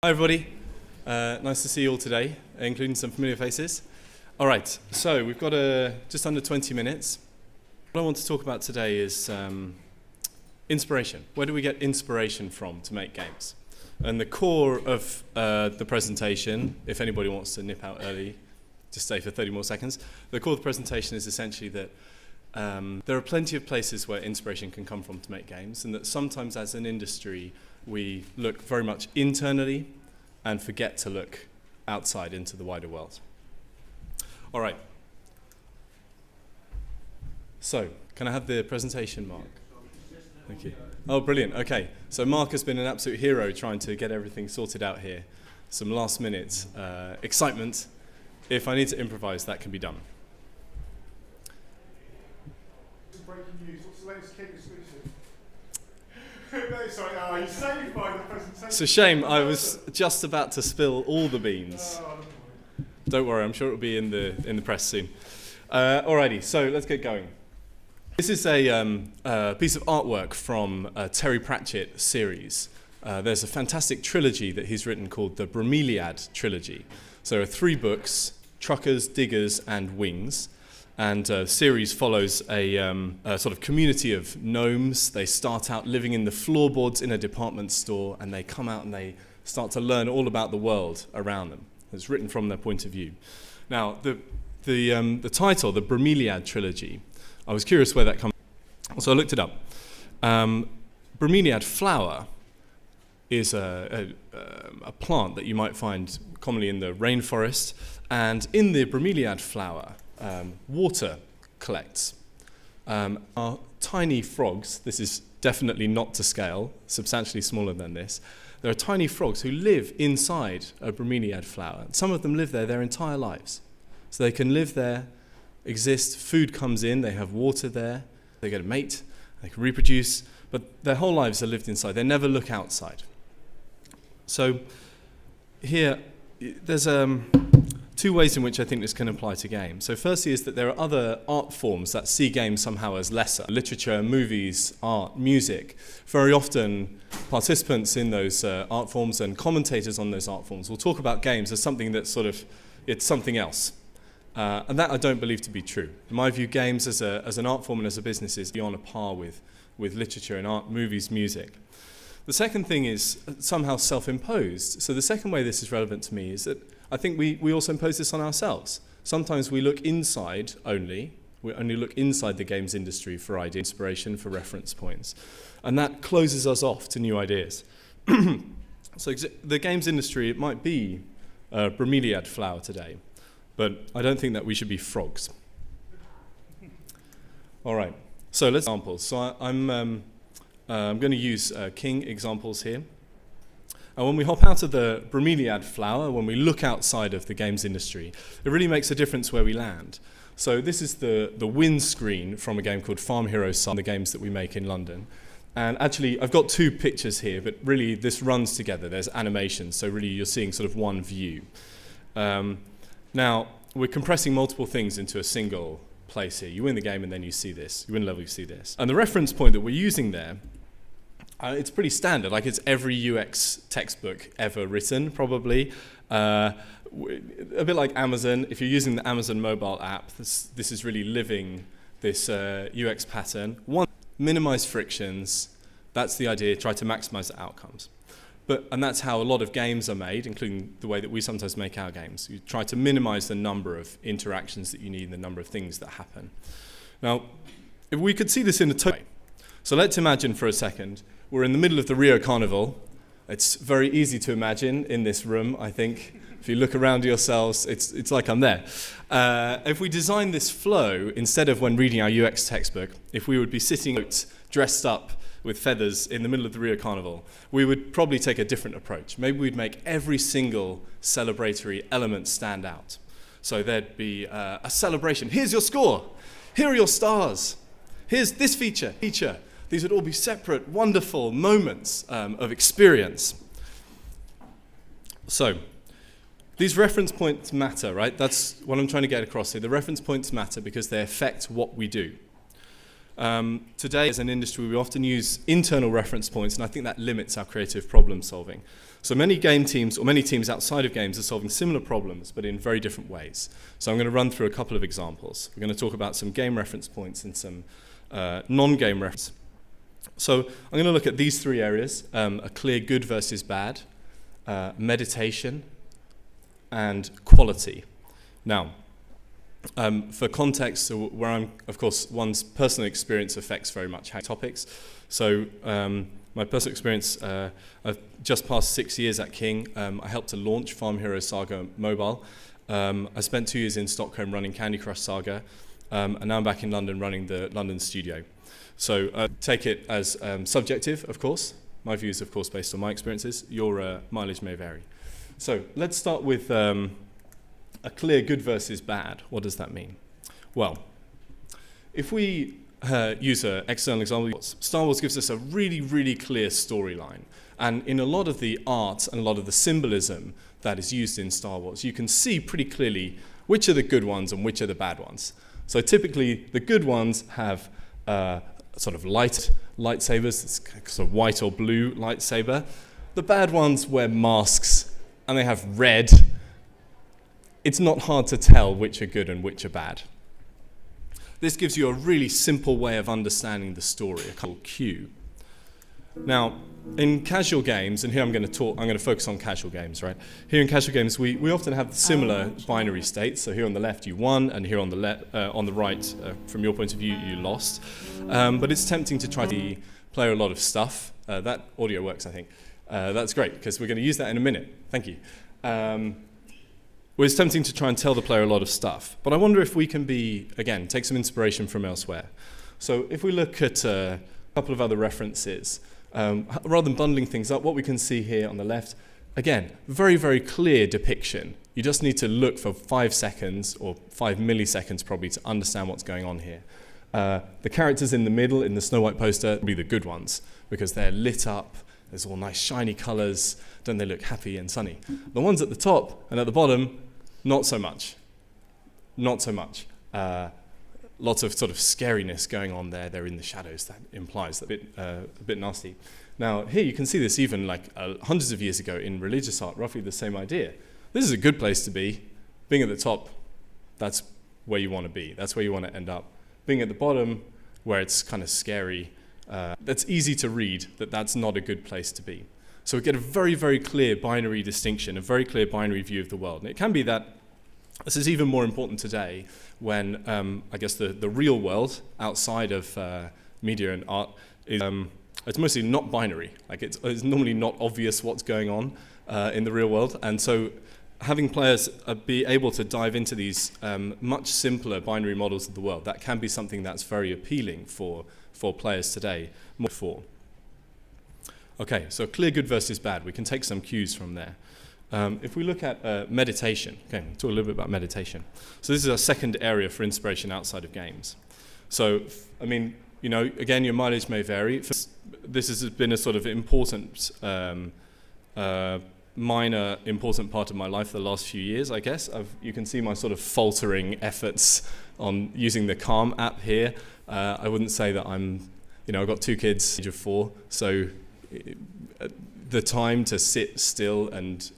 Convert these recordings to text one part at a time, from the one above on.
Hi everybody, nice to see you all today, including some familiar faces. All right, so we've got just under 20 minutes. What I want to talk about today is inspiration. Where do we get inspiration from to make games? And the core of the presentation, if anybody wants to nip out early, just stay for 30 more seconds. The core of the presentation is essentially that there are plenty of places where inspiration can come from to make games, and that sometimes as an industry we look very much internally and forget to look outside into the wider world. All right. So, can I have the presentation, Mark? Thank you. Oh, brilliant. Okay. So Mark has been an absolute hero trying to get everything sorted out here. Some last minute excitement. If I need to improvise, that can be done. Breaking news. What's the latest cake exclusive? No, sorry, you saved by the presentation. It's a shame. I was just about to spill all the beans. Don't worry, I'm sure it'll be in the press soon. Alrighty, so let's get going. This is a piece of artwork from a Terry Pratchett series. There's a fantastic trilogy that he's written called the Bromeliad trilogy. So there are 3 books: Truckers, Diggers, and Wings. And the series follows a sort of community of gnomes. They start out living in the floorboards in a department store, and they come out and they start to learn all about the world around them. It's written from their point of view. Now, the title, the Bromeliad trilogy, I was curious where that comes from, so I looked it up. Bromeliad flower is a plant that you might find commonly in the rainforest, and in the Bromeliad flower, water collects. Our tiny frogs, this is definitely not to scale, substantially smaller than this. There are tiny frogs who live inside a Bromeliad flower. Some of them live there their entire lives. So they can live there, exist, food comes in, they have water there, they get a mate, they can reproduce, but their whole lives are lived inside. They never look outside. So here, there's 2 ways in which I think this can apply to games. So firstly is that there are other art forms that see games somehow as lesser. Literature, movies, art, music. Very often participants in those art forms and commentators on those art forms will talk about games as something that's it's something else. And that I don't believe to be true. In my view, games as an art form and as a business is on a par with literature and art, movies, music. The second thing is somehow self-imposed. So the second way this is relevant to me is that I think we also impose this on ourselves. Sometimes we look inside only. We only look inside the games industry for idea inspiration, for reference points. And that closes us off to new ideas. So the games industry, it might be a Bromeliad flower today, but I don't think that we should be frogs. All right, so let's examples. So I'm going to use King examples here. And when we hop out of the Bromeliad flower, when we look outside of the games industry, it really makes a difference where we land. So this is the windscreen from a game called Farm Hero Sun, the games that we make in London. And actually, I've got 2 pictures here, but really this runs together. There's animation, so really you're seeing sort of one view. Now, we're compressing multiple things into a single place here. You win the game and then you see this. You win a level, you see this. And the reference point that we're using there, it's pretty standard, like it's every UX textbook ever written, probably. A bit like Amazon. If you're using the Amazon mobile app, this is really living this UX pattern. 1, minimize frictions. That's the idea, try to maximize the outcomes. And that's how a lot of games are made, including the way that we sometimes make our games. You try to minimize the number of interactions that you need and the number of things that happen. Now, if we could see this in a way. So let's imagine for a second, we're in the middle of the Rio Carnival. It's very easy to imagine in this room, I think. If you look around yourselves, it's like I'm there. If we design this flow, instead of when reading our UX textbook, if we would be sitting dressed up with feathers in the middle of the Rio Carnival, we would probably take a different approach. Maybe we'd make every single celebratory element stand out. So there'd be a celebration. Here's your score. Here are your stars. Here's this feature. These would all be separate, wonderful moments of experience. So these reference points matter, right? That's what I'm trying to get across here. The reference points matter because they affect what we do. Today, as an industry, we often use internal reference points, and I think that limits our creative problem solving. So many game teams, or many teams outside of games, are solving similar problems, but in very different ways. So I'm going to run through a couple of examples. We're going to talk about some game reference points and some non-game reference. So I'm going to look at these three areas, a clear good versus bad, meditation, and quality. Now, for context, so where I'm, of course, one's personal experience affects very much how topics. So my personal experience, I've just passed 6 years at King. I helped to launch Farm Hero Saga Mobile. I spent 2 years in Stockholm running Candy Crush Saga, and now I'm back in London running the London studio. So take it as subjective, of course. My views, of course, based on my experiences. Your mileage may vary. So let's start with a clear good versus bad. What does that mean? Well, if we use an external example, Star Wars gives us a really, really clear storyline. And in a lot of the art and a lot of the symbolism that is used in Star Wars, you can see pretty clearly which are the good ones and which are the bad ones. So typically, the good ones have sort of light lightsabers, it's sort of white or blue lightsaber. The bad ones wear masks, and they have red. It's not hard to tell which are good and which are bad. This gives you a really simple way of understanding the story, a called cue. Now, in casual games, and here I'm going to focus on casual games, right? Here in casual games, we often have similar binary states. So here on the left, you won, and here on the right, from your point of view, you lost. But it's tempting to try to play a lot of stuff. That audio works, I think. That's great, because we're going to use that in a minute. Thank you. Well, it's tempting to try and tell the player a lot of stuff. But I wonder if we can take some inspiration from elsewhere. So if we look at a couple of other references, rather than bundling things up, what we can see here on the left, again, very, very clear depiction. You just need to look for 5 seconds, or 5 milliseconds probably, to understand what's going on here. The characters in the middle, in the Snow White poster, will be the good ones, because they're lit up, there's all nice shiny colours, don't they look happy and sunny? The ones at the top and at the bottom, not so much. Not so much. Lots of sort of scariness going on there. They're in the shadows. That implies a bit nasty. Now, here you can see this even like hundreds of years ago in religious art, roughly the same idea. This is a good place to be. Being at the top, that's where you want to be. That's where you want to end up. Being at the bottom, where it's kind of scary, that's easy to read that that's not a good place to be. So we get a very, very clear binary distinction, a very clear binary view of the world. And it can be that this is even more important today when, I guess, the real world outside of media and art is it's mostly not binary. Like it's normally not obvious what's going on in the real world. And so having players be able to dive into these much simpler binary models of the world, that can be something that's very appealing for players today. More for. Okay, so clear good versus bad. We can take some cues from there. If we look at meditation, okay, we'll talk a little bit about meditation. So this is a second area for inspiration outside of games. So, I mean, you know, again, your mileage may vary. This has been a sort of important, minor, important part of my life the last few years, I guess. You can see my sort of faltering efforts on using the Calm app here. I wouldn't say that I've got 2 kids, age of 4, so the time to sit still and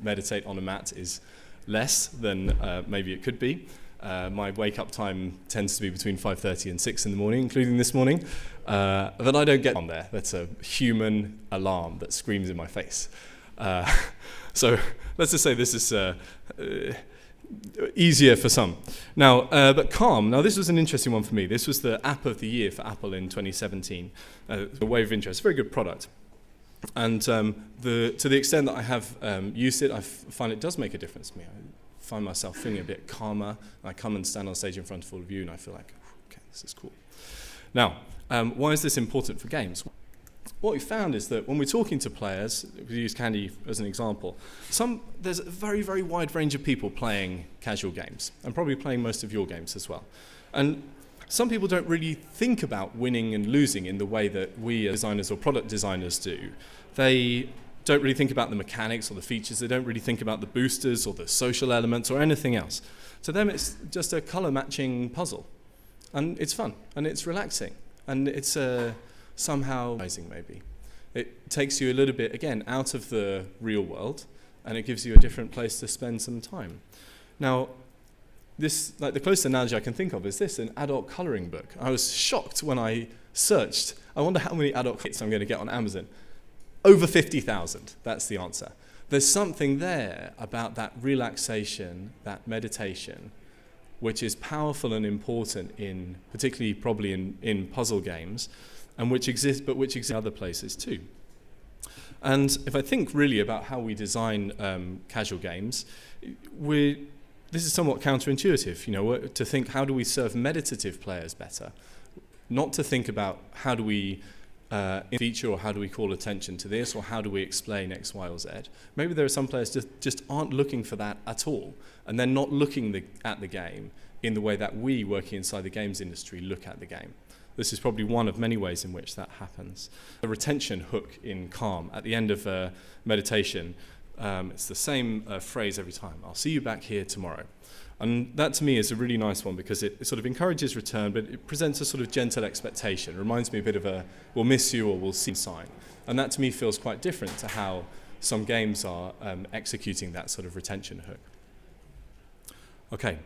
meditate on a mat is less than maybe it could be. My wake-up time tends to be between 5:30 and 6 in the morning, including this morning. But I don't get on there. That's a human alarm that screams in my face. So let's just say this is easier for some. Now, but Calm, now this was an interesting one for me. This was the app of the year for Apple in 2017. A wave of interest, very good product. And to the extent that I have used it, I find it does make a difference to me. I find myself feeling a bit calmer. I come and stand on stage in front of all of you, and I feel like, okay, this is cool. Now, why is this important for games? What we found is that when we're talking to players, if we use Candy as an example, there's a very, very wide range of people playing casual games, and probably playing most of your games as well. And some people don't really think about winning and losing in the way that we as designers or product designers do. They don't really think about the mechanics or the features. They don't really think about the boosters or the social elements or anything else. To them, it's just a color matching puzzle. And it's fun, and it's relaxing, and it's somehow amazing maybe. It takes you a little bit, again, out of the real world, and it gives you a different place to spend some time. Now, this, like the closest analogy I can think of is this, an adult coloring book. I was shocked when I searched, I wonder how many adult kits I'm going to get on Amazon. Over 50,000, that's the answer. There's something there about that relaxation, that meditation, which is powerful and important in, particularly probably in puzzle games, and which exists in other places too. And if I think really about how we design casual games, this is somewhat counterintuitive, you know, to think how do we serve meditative players better, not to think about how do we feature or how do we call attention to this or how do we explain X, Y, or Z. Maybe there are some players just aren't looking for that at all, and they're not looking at the game in the way that we working inside the games industry look at the game. This is probably one of many ways in which that happens. The retention hook in Calm, at the end of meditation, it's the same phrase every time. I'll see you back here tomorrow. And that to me is a really nice one because it sort of encourages return, but it presents a sort of gentle expectation. It reminds me a bit of a we'll miss you or we'll see you sign. And that to me feels quite different to how some games are executing that sort of retention hook. Okay,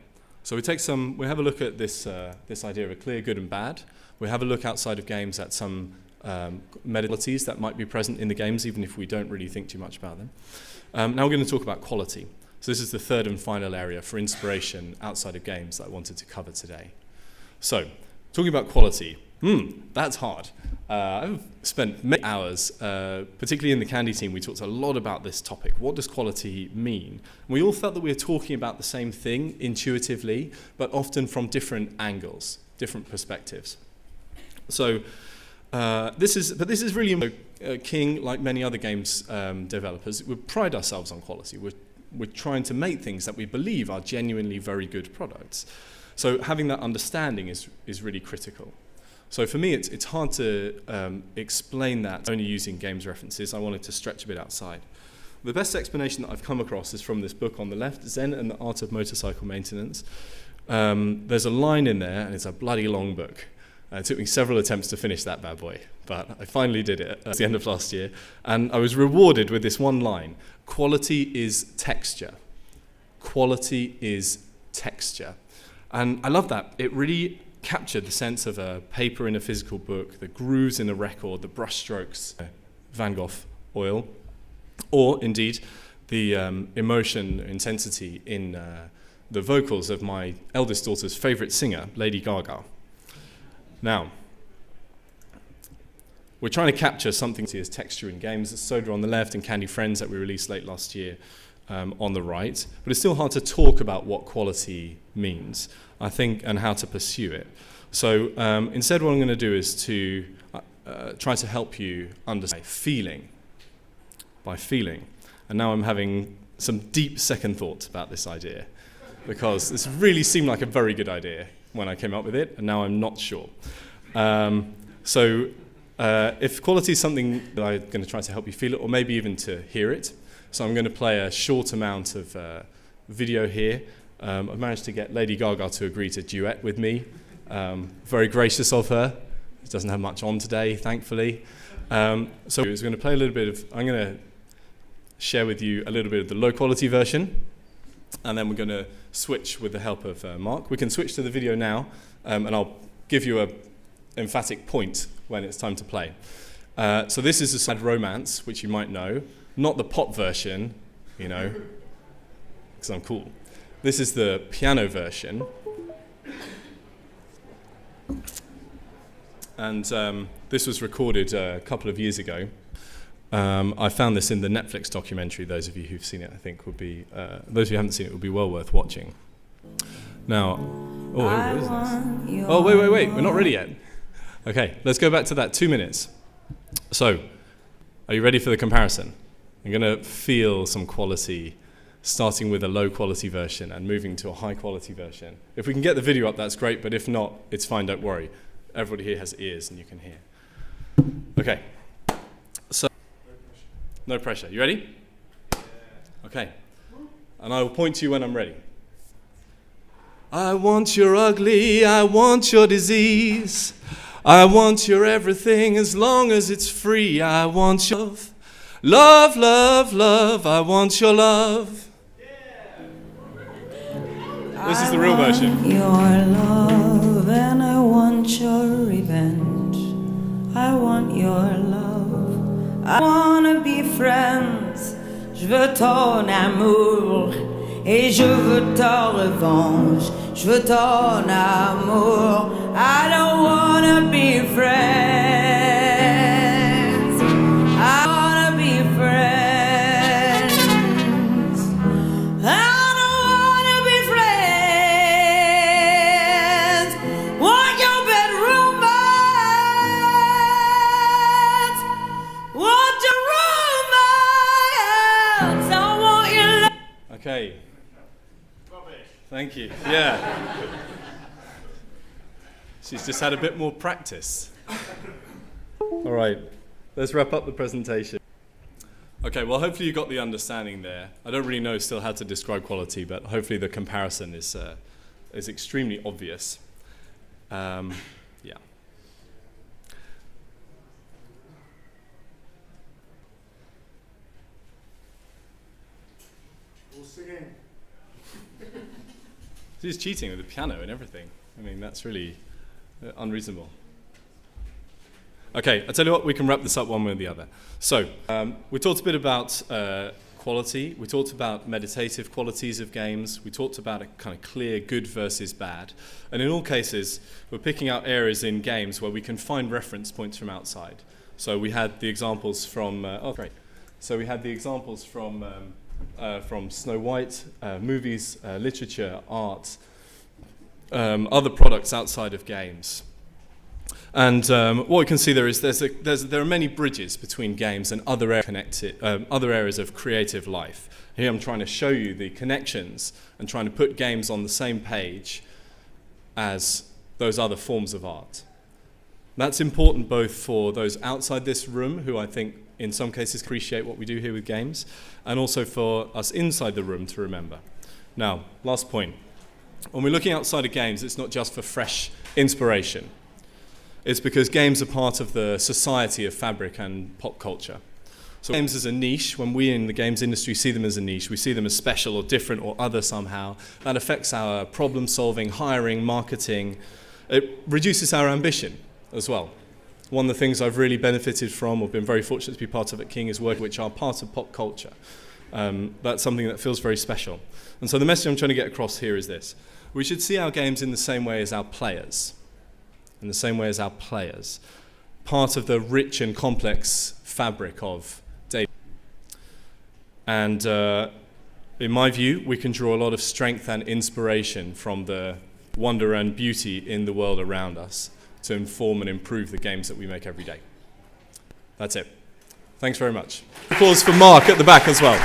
so we have a look at this idea of a clear good and bad. We have a look outside of games at some modalities that might be present in the games, even if we don't really think too much about them. Now we're going to talk about quality. So this is the third and final area for inspiration outside of games that I wanted to cover today. So, talking about quality, that's hard. I've spent many hours, particularly in the Candy team, we talked a lot about this topic. What does quality mean? We all felt that we were talking about the same thing intuitively, but often from different angles, different perspectives. So, this is really King, like many other games developers, we pride ourselves on quality. We're trying to make things that we believe are genuinely very good products. So having that understanding is really critical. So for me, it's hard to explain that only using games references. I wanted to stretch a bit outside. The best explanation that I've come across is from this book on the left, Zen and the Art of Motorcycle Maintenance. There's a line in there, and it's a bloody long book. It took me several attempts to finish that bad boy, but I finally did it at the end of last year. And I was rewarded with this one line: quality is texture. Quality is texture. And I love that. It really captured the sense of a paper in a physical book, the grooves in a record, the brush strokes, Van Gogh oil, or indeed the emotion, intensity in the vocals of my eldest daughter's favorite singer, Lady Gaga. Now, we're trying to capture something as texture in games. Soda on the left and Candy Friends that we released late last year on the right. But it's still hard to talk about what quality means, I think, and how to pursue it. So instead what I'm going to do is to try to help you understand by feeling. And now I'm having some deep second thoughts about this idea, because this really seemed like a very good idea when I came up with it, and now I'm not sure. If quality is something that I'm going to try to help you feel it, or maybe even to hear it, so I'm going to play a short amount of video here. I've managed to get Lady Gaga to agree to duet with me. Very gracious of her. She doesn't have much on today, thankfully. So I was going to play a little bit of, I'm going to share with you a little bit of the low quality version, and then we're going to switch with the help of Mark. We can switch to the video now, and I'll give you an emphatic point when it's time to play. So this is a sad romance, which you might know. Not the pop version, you know, because I'm cool. This is the piano version. And this was recorded a couple of years ago. I found this in the Netflix documentary. Those of you who've seen it, I think, would be, those who haven't seen it, would be well worth watching. Now, oh, what is this? Oh, wait, we're not ready yet. Okay, let's go back to that 2 minutes. So, are you ready for the comparison? I'm going to feel some quality, starting with a low quality version and moving to a high quality version. If we can get the video up, that's great, but if not, it's fine, don't worry. Everybody here has ears and you can hear. Okay. So, no pressure. You ready? Okay. And I will point to you when I'm ready. I want your ugly, I want your disease. I want your everything as long as it's free. I want your love, love, love, love. I want your love. This is the real version. Your love and I want your revenge. I want your love. I wanna be friends. Je veux ton amour et je veux ta revanche. Je veux ton amour. I don't wanna be friends. I wanna be friends. I don't wanna be friends. Want your bedroom bites. Want your romance. I want your love. Okay. Thank you. Yeah. She's just had a bit more practice. All right, let's wrap up the presentation. Okay, well, hopefully you got the understanding there. I don't really know still how to describe quality, but hopefully the comparison is extremely obvious. Yeah. All singing. She's cheating with the piano and everything. I mean, that's really unreasonable. Okay, I tell you what, we can wrap this up one way or the other. So, we talked a bit about quality. We talked about meditative qualities of games. We talked about a kind of clear good versus bad. And in all cases, we're picking out areas in games where we can find reference points from outside. So we had the examples from, So we had the examples from Snow White, movies, literature, art, other products outside of games. And what we can see there is there are many bridges between games and other areas of creative life. Here I'm trying to show you the connections and trying to put games on the same page as those other forms of art. That's important both for those outside this room who I think in some cases appreciate what we do here with games, and also for us inside the room to remember. Now, last point. When we're looking outside of games, it's not just for fresh inspiration. It's because games are part of the society of fabric and pop culture. So games as a niche, when we in the games industry see them as a niche, we see them as special or different or other somehow. That affects our problem solving, hiring, marketing. It reduces our ambition as well. One of the things I've really benefited from or been very fortunate to be part of at King is work which are part of pop culture. That's something that feels very special. And so the message I'm trying to get across here is this. We should see our games in the same way as our players. In the same way as our players. Part of the rich and complex fabric of data. And in my view, we can draw a lot of strength and inspiration from the wonder and beauty in the world around us to inform and improve the games that we make every day. That's it. Thanks very much. Applause for Mark at the back as well.